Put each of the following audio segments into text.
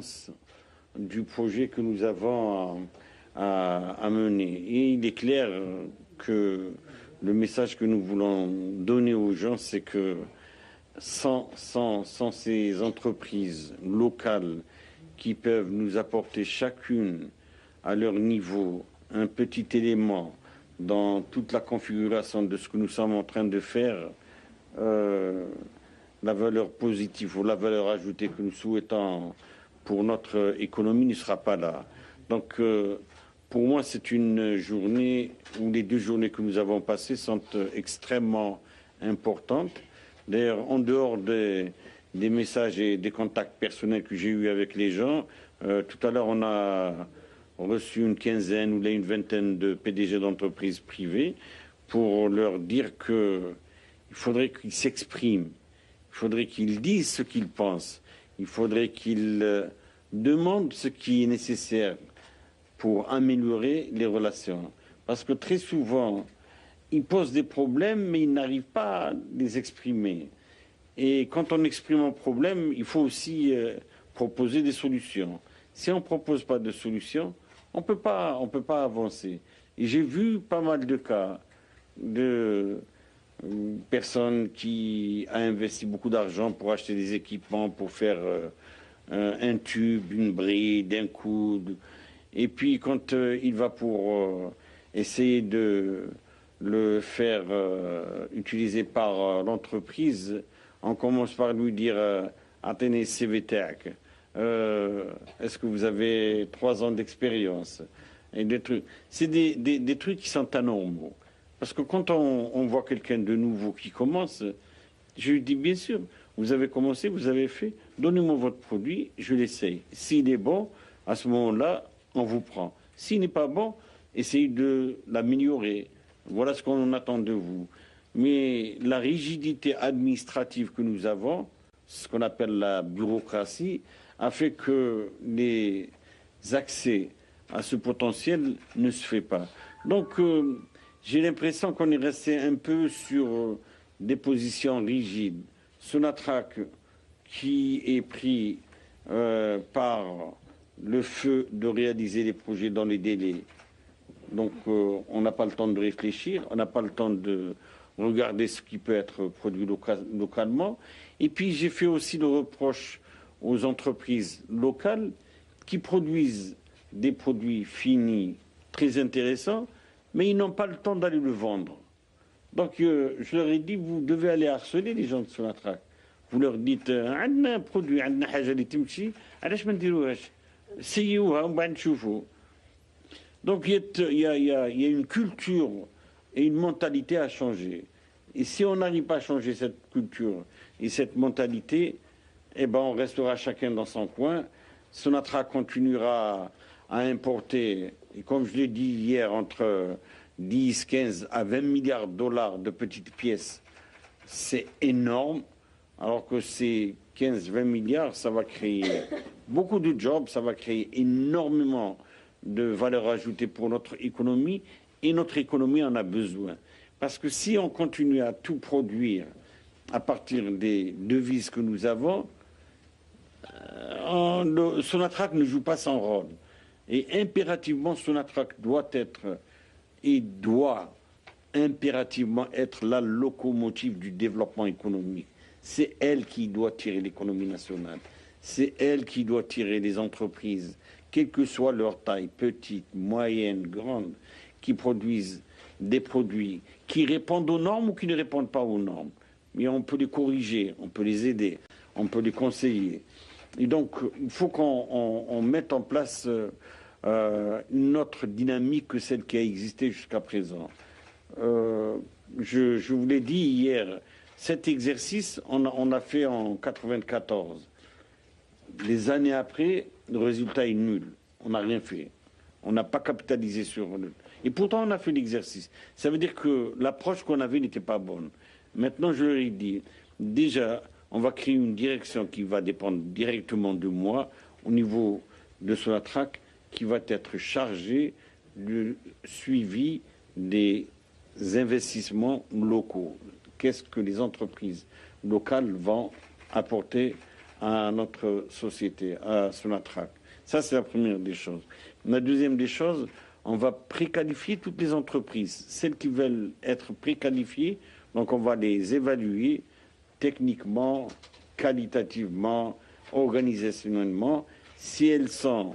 sens du projet que nous avons à mener. Et il est clair que le message que nous voulons donner aux gens, c'est que sans ces entreprises locales qui peuvent nous apporter chacune à leur niveau un petit élément dans toute la configuration de ce que nous sommes en train de faire, la valeur positive ou la valeur ajoutée que nous souhaitons pour notre économie ne sera pas là. Donc, pour moi, c'est une journée où les 2 journées que nous avons passées sont extrêmement importantes. D'ailleurs, en dehors des messages et des contacts personnels que j'ai eus avec les gens, tout à l'heure, on a reçu une quinzaine ou là une vingtaine de PDG d'entreprises privées pour leur dire qu'il faudrait qu'ils s'expriment, il faudrait qu'ils disent ce qu'ils pensent, il faudrait qu'ils demandent ce qui est nécessaire pour améliorer les relations. Parce que très souvent, ils posent des problèmes, mais ils n'arrivent pas à les exprimer. Et quand on exprime un problème, il faut aussi proposer des solutions. Si on ne propose pas de solutions, on peut pas avancer. Et j'ai vu pas mal de cas de personnes qui ont investi beaucoup d'argent pour acheter des équipements, pour faire un tube, une bride, un coude. Et puis quand il va pour essayer de le faire utiliser par l'entreprise, on commence par lui dire Athénée CVTAC. Est-ce que vous avez 3 ans d'expérience? Et des trucs. C'est des trucs qui sont anormaux. Parce que quand on voit quelqu'un de nouveau qui commence, je lui dis bien sûr, vous avez commencé, vous avez fait, donnez-moi votre produit, je l'essaye. S'il est bon, à ce moment-là, on vous prend. S'il n'est pas bon, essayez de l'améliorer. Voilà ce qu'on attend de vous. Mais la rigidité administrative que nous avons, ce qu'on appelle la bureaucratie, a fait que les accès à ce potentiel ne se fait pas. Donc, j'ai l'impression qu'on est resté un peu sur des positions rigides. Sonatrach, qui est pris par le feu de réaliser les projets dans les délais. Donc, on n'a pas le temps de réfléchir, on n'a pas le temps de regarder ce qui peut être produit localement. Et puis, j'ai fait aussi le reproche aux entreprises locales qui produisent des produits finis très intéressants, mais ils n'ont pas le temps d'aller le vendre. Donc, je leur ai dit, vous devez aller harceler les gens de Sonatrach. Vous leur dites, on a un produit, on a حاجة اللي تمشي, علاش ما نديروهاش؟ سيوها ومن بعد نشوفوا. Donc, il y a une culture et une mentalité à changer. Et si on n'arrive pas à changer cette culture et cette mentalité, eh ben, on restera chacun dans son coin. Sonatrach continuera à importer, et comme je l'ai dit hier, entre 10, 15 à 20 milliards de dollars de petites pièces. C'est énorme, alors que ces 15-20 milliards, ça va créer beaucoup de jobs, ça va créer énormément de valeur ajoutée pour notre économie, et notre économie en a besoin. Parce que si on continue à tout produire à partir des devises que nous avons, Sonatrach ne joue pas son rôle. Et impérativement, Sonatrach doit impérativement être la locomotive du développement économique. C'est elle qui doit tirer l'économie nationale. C'est elle qui doit tirer les entreprises, quelle que soit leur taille, petite, moyenne, grande, qui produisent des produits qui répondent aux normes ou qui ne répondent pas aux normes. Mais on peut les corriger, on peut les aider, on peut les conseiller. Et donc, il faut qu'on mette en place une autre dynamique que celle qui a existé jusqu'à présent. Je vous l'ai dit hier, cet exercice, on a fait en 94. Les années après, le résultat est nul. On n'a rien fait. On n'a pas capitalisé sur le... Et pourtant, on a fait l'exercice. Ça veut dire que l'approche qu'on avait n'était pas bonne. Maintenant, je leur ai dit, déjà, on va créer une direction qui va dépendre directement de moi au niveau de Sonatrach, qui va être chargée du suivi des investissements locaux. Qu'est-ce que les entreprises locales vont apporter à notre société, à Sonatrach. Ça, c'est la première des choses. La deuxième des choses, on va préqualifier toutes les entreprises. Celles qui veulent être préqualifiées, donc on va les évaluer techniquement, qualitativement, organisationnellement. Si elles sont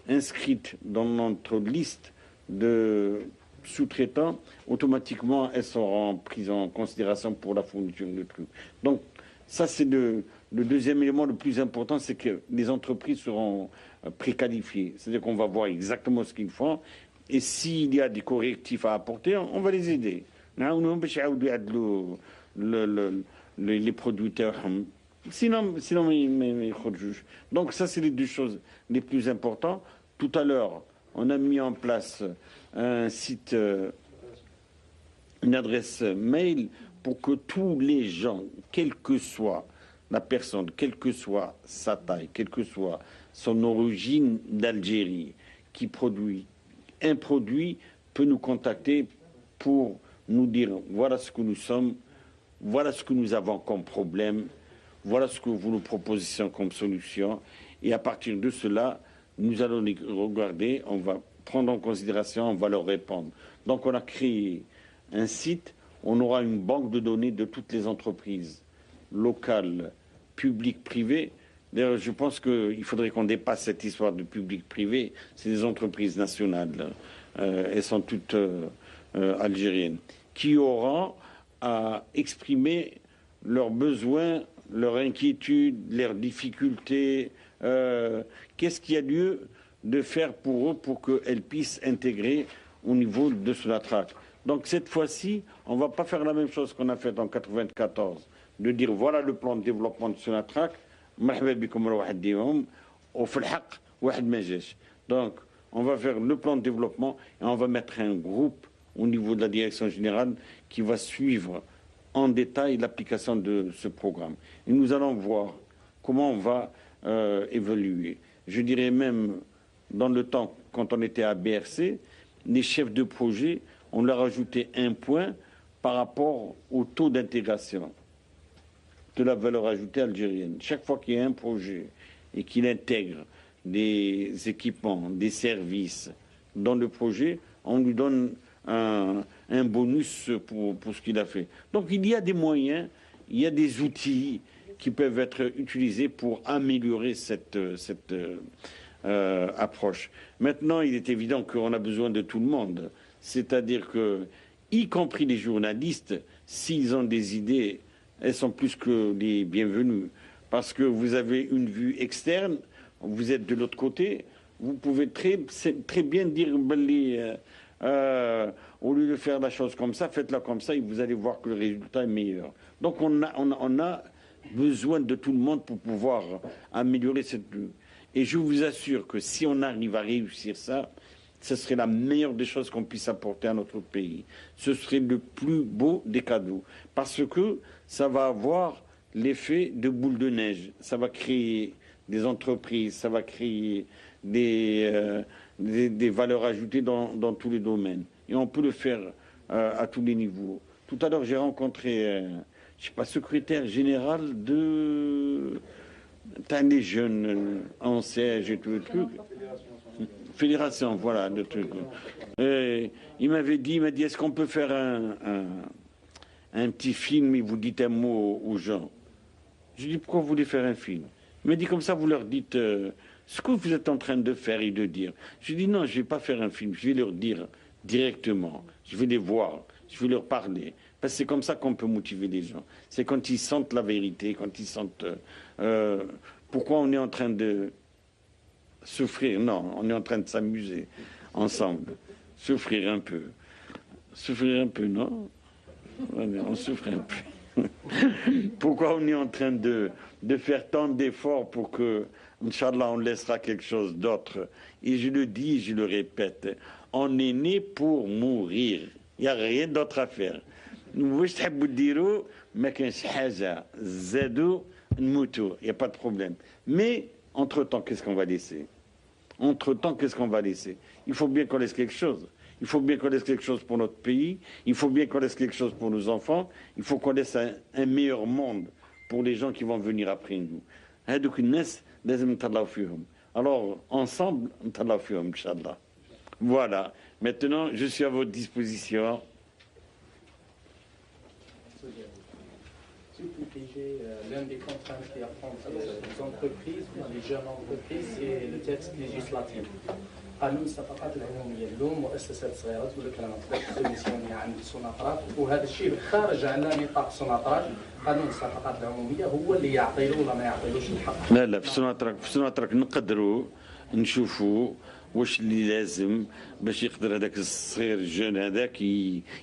inscrites dans notre liste de sous-traitants, automatiquement elles seront prises en considération pour la fourniture de trucs. Donc ça c'est le deuxième élément le plus important, c'est que les entreprises seront préqualifiées. C'est-à-dire qu'on va voir exactement ce qu'ils font et s'il y a des correctifs à apporter, on va les aider. Les producteurs. Sinon, donc ça, c'est les deux choses les plus importantes. Tout à l'heure, on a mis en place un site, une adresse mail pour que tous les gens, quelle que soit la personne, quelle que soit sa taille, quelle que soit son origine d'Algérie, qui produit un produit, peut nous contacter pour nous dire voilà ce que nous sommes, voilà ce que nous avons comme problème, voilà ce que vous nous proposez comme solution. Et à partir de cela, nous allons les regarder, on va prendre en considération, on va leur répondre. Donc on a créé un site, on aura une banque de données de toutes les entreprises locales, publiques, privées. D'ailleurs, je pense qu'il faudrait qu'on dépasse cette histoire de public-privé. C'est des entreprises nationales, elles sont toutes algériennes, qui auront à exprimer leurs besoins, leurs inquiétudes, leurs difficultés. Qu'est-ce qu'il y a lieu de faire pour eux pour qu'elles puissent intégrer au niveau de Sonatrach. Donc cette fois-ci, on ne va pas faire la même chose qu'on a fait en 1994, de dire voilà le plan de développement de Sonatrach, donc on va faire le plan de développement et on va mettre un groupe au niveau de la direction générale qui va suivre en détail l'application de ce programme. Et nous allons voir comment on va évoluer. Je dirais même, dans le temps, quand on était à BRC, les chefs de projet, on leur ajoutait un point par rapport au taux d'intégration de la valeur ajoutée algérienne. Chaque fois qu'il y a un projet et qu'il intègre des équipements, des services dans le projet, on lui donne un bonus pour ce qu'il a fait. Donc il y a des moyens, il y a des outils qui peuvent être utilisés pour améliorer cette approche. Maintenant, il est évident qu'on a besoin de tout le monde. C'est-à-dire que, y compris les journalistes, s'ils ont des idées, elles sont plus que les bienvenues. Parce que vous avez une vue externe, vous êtes de l'autre côté, vous pouvez très bien dire au lieu de faire la chose comme ça, faites-la comme ça et vous allez voir que le résultat est meilleur. Donc on a besoin de tout le monde pour pouvoir améliorer cette vue. Et je vous assure que si on arrive à réussir ça, ce serait la meilleure des choses qu'on puisse apporter à notre pays. Ce serait le plus beau des cadeaux. Parce que ça va avoir l'effet de boule de neige. Ça va créer des entreprises, ça va créer des valeurs ajoutées dans tous les domaines. Et on peut le faire à tous les niveaux. Tout à l'heure, j'ai rencontré, je sais pas, secrétaire général de... des jeunes en siège et tout le truc. Fédération, voilà, le truc. Et il m'a dit, est-ce qu'on peut faire un petit film et vous dites un mot aux gens? Je lui ai dit, pourquoi vous voulez faire un film? Il m'a dit, comme ça, vous leur dites ce que vous êtes en train de faire et de dire. Je lui ai dit, non, je ne vais pas faire un film, je vais leur dire directement, je vais les voir, je vais leur parler. Parce que c'est comme ça qu'on peut motiver les gens. C'est quand ils sentent la vérité, quand ils sentent pourquoi on est en train de souffrir. Non, on est en train de s'amuser ensemble. Souffrir un peu. Souffrir un peu, non? On souffre un peu. Pourquoi on est en train de faire tant d'efforts pour que, Inch'Allah, on laissera quelque chose d'autre. Et je le dis, je le répète, on est né pour mourir. Il n'y a rien d'autre à faire. واش تحبوا ديروا ما كانش حاجه زادوا نموتوا il y a pas de problème mais entre-temps qu'est-ce qu'on va laisser il faut bien qu'on laisse quelque chose pour notre pays, il faut bien qu'on laisse quelque chose pour nos enfants, il faut qu'on laisse un meilleur monde pour les gens qui vont venir après nous. هذوك الناس لازم نتهلاو فيهم. Alors ensemble نتهلاو فيهم ان شاء الله. Voilà. Maintenant, je suis à votre disposition. L'un des contraintes qui affrontent les entreprises, les jeunes entreprises, c'est le texte législatif. قانون الصفقات العموميه اليوم مؤسسات صغيره تقول لك انا نطلق سوليسيوني عند السوناطرات، وهذا الشيء خارج على نطاق السوناطرات. قانون الصفقات العموميه هو اللي يعطي له ولا ما يعطيلوش الحق. لا لا، في السوناطرك نقدروا نشوفوا واش اللي لازم باش يقدر هذاك الصغير الجون هذاك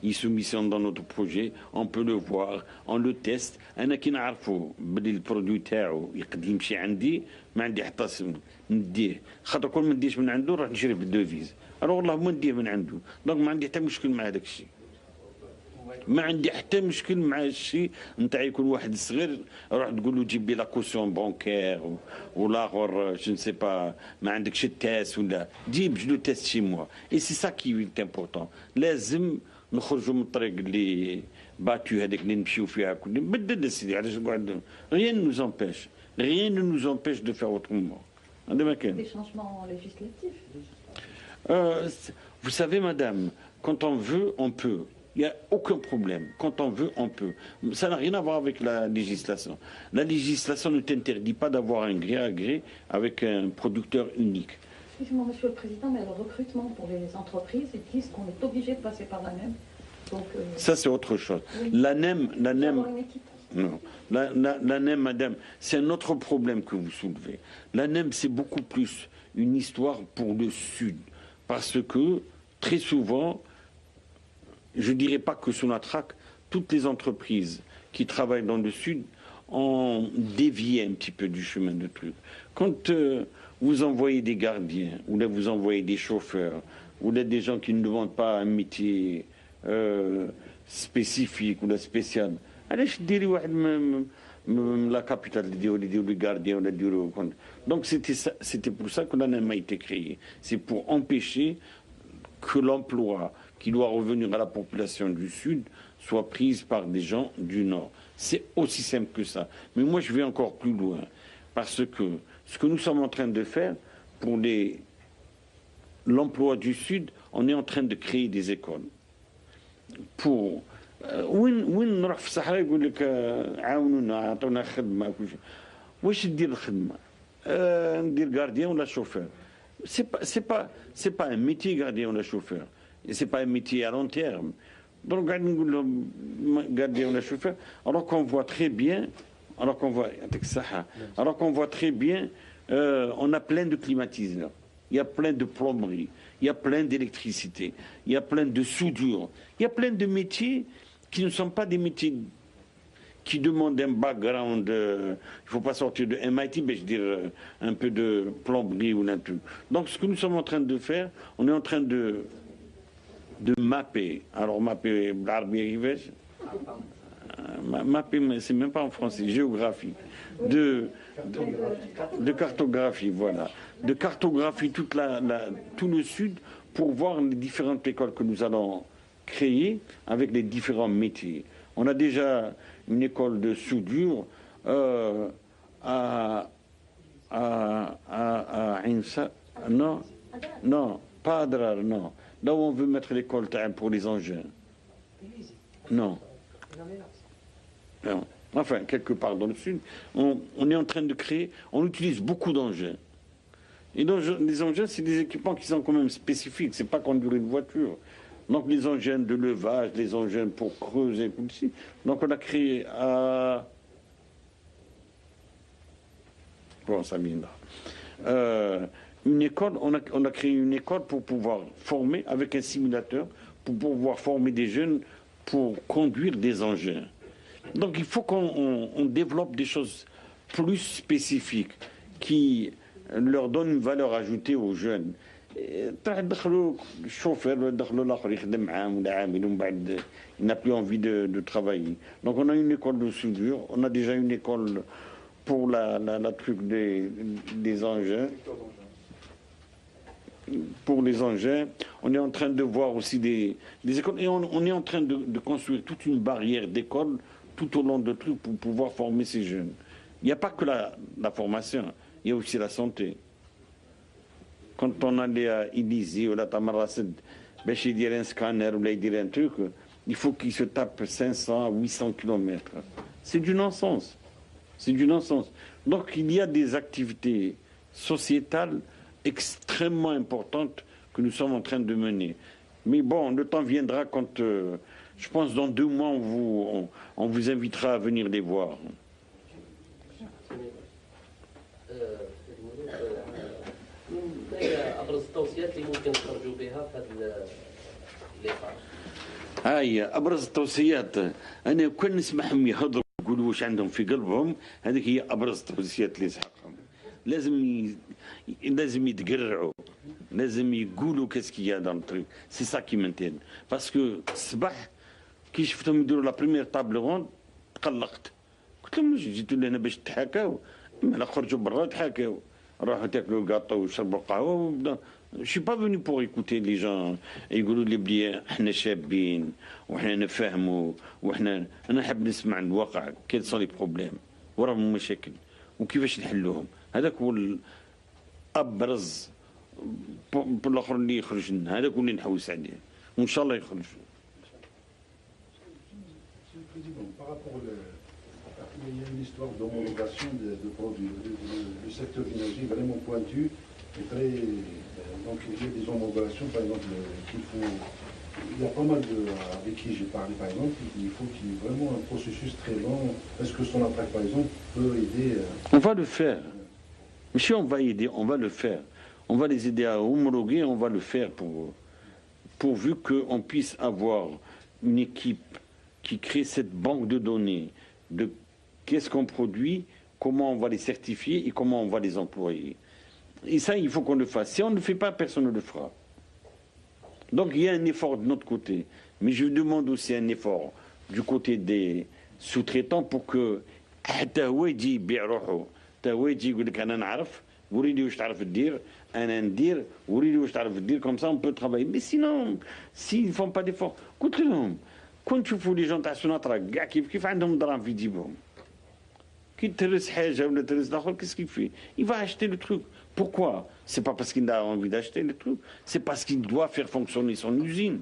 يسوميسيون دون نوتر بروجي. اون بو لو فوار اون لو تيست. انا كي نعرفوا بلي البرودوي تاعو يقدر يمشي عندي، ما عندي حتى نديه، خاطر كل ما نديش من عنده نروح نشري بالدوفيز. الوغ والله ما نديه من عنده، دونك ما عندي حتى مشكل مع هذاك الشيء. ما عندي حتى مشكل مع الشيء نتاع يكون واحد صغير روح تقول له جيب لي لا كوسيون بونكير والاخر جو نسي با ما عندكش التاس ولا جيب لو تاس شي موا. اي سي سا كي امبورطون. لازم نخرجوا من الطريق اللي باتو هذيك اللي نمشيو فيها كل بدل سيدي. علاش نقعد rien ne nous empêche, rien ne nous empêche de faire autrement. عندما كان des changements législatifs. Vous savez madame, quand on veut on peut. Il n'y a aucun problème. Quand on veut, on peut. Ça n'a rien à voir avec la législation. La législation ne t'interdit pas d'avoir un gré à gré avec un producteur unique. Excusez-moi, Monsieur le Président, mais le recrutement pour les entreprises, ils disent qu'on est obligé de passer par l'ANEM. Donc, ça, c'est autre chose. Oui. L'ANEM, non. L'ANEM, madame, c'est un autre problème que vous soulevez. L'ANEM, c'est beaucoup plus une histoire pour le Sud. Parce que, très souvent, je ne dirais pas que Sonatrach, toutes les entreprises qui travaillent dans le Sud ont dévié un petit peu du chemin de truc. Quand vous envoyez des gardiens, ou là vous envoyez des chauffeurs, ou là des gens qui ne demandent pas un métier spécifique ou là spécial, allez, je dirais, la capitale, les gardiens, donc c'était pour ça que l'ANEM a été créé. C'est pour empêcher que l'emploi qui doit revenir à la population du Sud soit prise par des gens du Nord. C'est aussi simple que ça. Mais moi, je vais encore plus loin. Parce que ce que nous sommes en train de faire pour l'emploi du Sud, on est en train de créer des écoles. Pour... وين نروح في الصحراء يقول لك عاونونا عطونا خدمة كل شيء. واش ندير الخدمة؟ ندير gardien ولا chauffeur. C'est pas un métier gardien ou la chauffeur. Et c'est pas un métier à long terme. Donc, gardien ou la chauffeur, alors qu'on voit très bien, on a plein de climatiseurs, il y a plein de plomberie, il y a plein d'électricité, il y a plein de soudure, il y a plein de métiers qui ne sont pas des métiers qui demandent un background, il ne faut pas sortir de MIT, mais je veux dire un peu de plomberie ou un truc. Donc ce que nous sommes en train de faire, on est en train de mapper. Alors mapper, mapper, mais c'est même pas en français, géographie. De cartographie, voilà. De cartographie tout le Sud pour voir les différentes écoles que nous allons créer avec les différents métiers. On a déjà une école de soudure à Insa. Non, pas à Drar, non. Là où on veut mettre l'école pour les engins. Non. Non. Enfin, quelque part dans le Sud, on est en train de créer, on utilise beaucoup d'engins. Et donc, les engins, c'est des équipements qui sont quand même spécifiques, c'est pas conduire une voiture. Donc les engins de levage, les engins pour creuser, comme ci. Donc on a créé une école, on a créé une école pour pouvoir former avec un simulateur, pour pouvoir former des jeunes pour conduire des engins. Donc il faut qu'on développe des choses plus spécifiques qui leur donnent une valeur ajoutée aux jeunes. دخلوا الشوفير دخلوا الاخر يخدم عام ولا عامين ومن بعد il n'a plus envie de travailler. Donc on a une école de soudure, on a déjà une école pour la truc des engins. Pour les engins, on est en train de voir aussi des écoles et on est en train de construire toute une barrière d'écoles tout au long de trucs pour pouvoir former ces jeunes. Il n'y a pas que la formation, il y a aussi la santé. Quand on allait à Élysée ou à Tamarased, il y a un scanner ou il y a un truc, il faut qu'il se tape 500 à 800 km. C'est du non-sens. C'est du non-sens. Donc il y a des activités sociétales extrêmement importantes que nous sommes en train de mener. Mais bon, le temps viendra quand, je pense, dans 2 mois, on vous invitera à venir les voir. ابرز التوصيات انا كون نسمعهم يهضروا يقولوا واش عندهم في قلبهم، هذيك هي ابرز التوصيات اللي يسحقهم. لازم يتقرعوا، لازم يقولوا كاسكي دون الطريق. سي سا كي مانتين باسكو الصباح كي شفتهم يديروا لا بريمير طابل روند تقلقت، قلت لهم جيتوا لهنا باش تحاكاو، اما خرجوا برا تحاكاو، راحوا تاكلوا الكاطو وشربوا القهوه وبدا. Je suis pas venu pour écouter les gens يقولوا لي بلي احنا شابين وحنا نفهموا وحنا، انا نحب نسمع الواقع كيل صار لي بروبليم وراهم المشاكل وكيفاش نحلوهم. هذاك هو الابرز بالاخر اللي يخرج لنا، هذاك هو اللي نحوس عليه وان شاء الله يخرج. Il y a une histoire d'homologation de produits. Le secteur énergie est vraiment pointu et très. Donc il y a des homologations, par exemple, qu'il faut. Il y a pas mal avec qui j'ai parlé, par exemple, il faut qu'il y ait vraiment un processus très long. Est-ce que Sonatrach, par exemple, peut aider? On va le faire. Monsieur, on va aider, on va le faire. On va les aider à homologuer, on va le faire pourvu qu'on puisse avoir une équipe qui crée cette banque de données de qu'est-ce qu'on produit, comment on va les certifier et comment on va les employer. Et ça, il faut qu'on le fasse. Si on ne le fait pas, personne ne le fera. Donc il y a un effort de notre côté. Mais je demande aussi un effort du côté des sous-traitants pour que حتى هو يجي يبيع روحه، حتى هو يجي يقول لك انا نعرف، وريني واش تعرف دير، انا ندير، وريني واش تعرف دير، comme ça on peut travailler. Mais sinon, s'ils ne font pas d'effort، قلت لهم كون تشوفوا لي جون تاع سوناترا كاع كيف عندهم دراهم في جيبهم. Qui t'intéresse حاجه ولا t'intéresse الاخر qu'est-ce qu'il fait? Il va acheter le truc. Pourquoi? C'est pas parce qu'il a envie d'acheter le truc, c'est parce qu'il doit faire fonctionner son usine.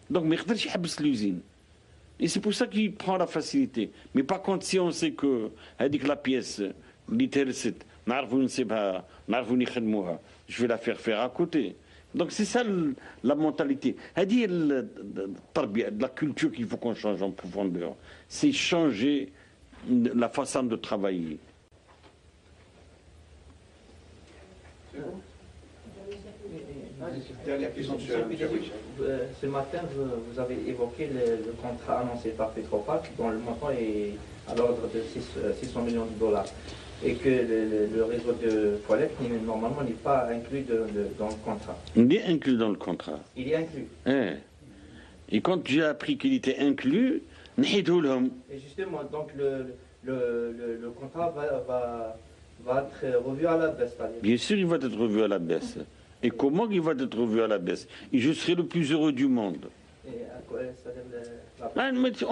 Donc ما يقدرش يحبس l'usine. Et c'est pour ça qu'il prend la facilité. Mais par contre, si on sait que هذيك la pièce اللي ترست نعرفوا نسيبها، نعرفوا نخدموها، je vais la faire à côté. Donc c'est ça la mentalité. هذه التربيه، la culture qu'il faut qu'on change en profondeur. C'est changer la façon de travailler. Ce matin, vous avez évoqué le contrat annoncé par Petrofac, dont le montant est à l'ordre de 600 millions de dollars, et que le réseau de toilettes, normalement, n'est pas inclus dans le contrat. Il est inclus dans le contrat. Il est inclus. Et quand j'ai appris qu'il était inclus, et justement, donc le contrat va être revu à la baisse. Bien sûr, il va être revu à la baisse. Et comment il va être revu à la baisse? Et je serai le plus heureux du monde. Et à quoi ça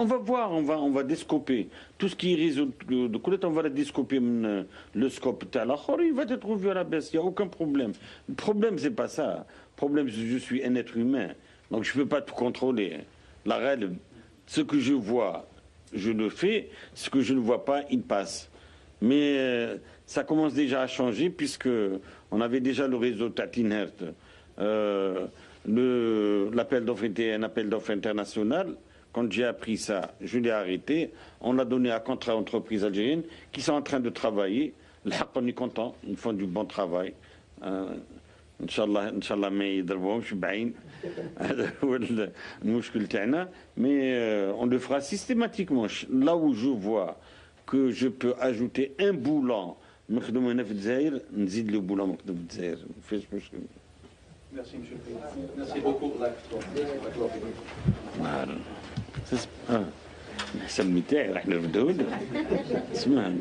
On va voir, on va déscoper. Tout ce qui est réseau de collecte, on va le déscoper. Le scope, il va être revu à la baisse. Il n'y a aucun problème. Le problème, c'est pas ça. Le problème, c'est que je suis un être humain. Donc je ne peux pas tout contrôler. La règle, ce que je vois, je le fais. Ce que je ne vois pas, il passe. Mais ça commence déjà à changer puisque on avait déjà le réseau Tatinert. L'appel d'offres était un appel d'offres international. Quand j'ai appris ça, je l'ai arrêté. On l'a donné à contrat entreprises algériennes qui sont en train de travailler. On est content, ils font du bon travail. Inch'Allah ما يضربوهمش بعين. هذا هو المشكل تاعنا. Mais on le fera systématiquement. Là où je vois que je peux ajouter un boulon مخدوم هنا في الجزائر نزيد له بولا مخدوم في الجزائر ما فيش مشكل. Merci monsieur le président. Merci beaucoup pour la الحساب تاعي راح نردهولك. اسمعني.